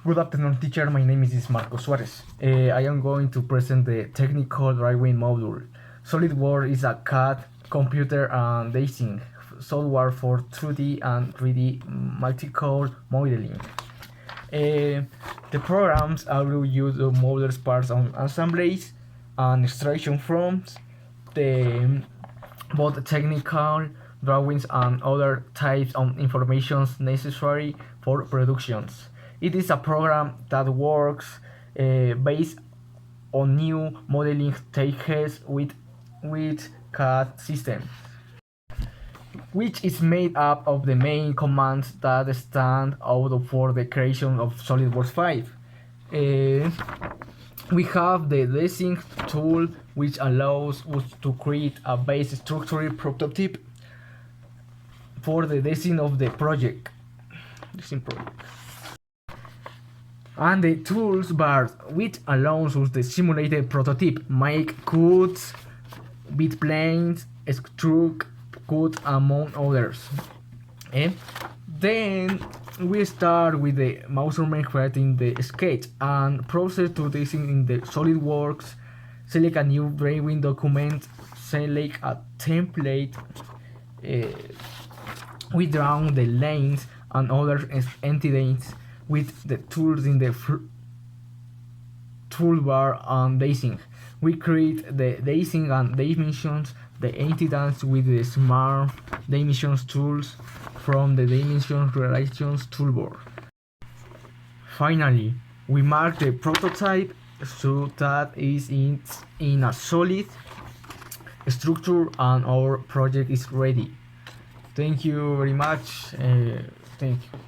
Good afternoon, teacher. My name is Marco Suarez. I am going to present the technical drawing module. SolidWorks is a CAD, computer and design software for 2D and 3D multi-core modeling. The programs allow you to model parts on assemblies and extraction from the both technical drawings and other types of information necessary for productions. It is a program that works based on new modeling techniques with CAD system, which is made up of the main commands that stand out for the creation of SolidWorks 5. We have the design tool, which allows us to create a base structure prototype for the design of the project. And the tools bar, which allows us the simulated prototype, make cuts, bit planes, extrude, cut, among others. Then we start with the measurement, creating the sketch and process to design in the SolidWorks. Select a new drawing document, select a template. We draw the lines and other entities with the tools in the toolbar and design. We create the design and dimensions, the entities with the smart dimensions tools from the dimension relations toolbar. Finally, we mark the prototype so that is in a solid structure and our project is ready. Thank you very much. Thank you.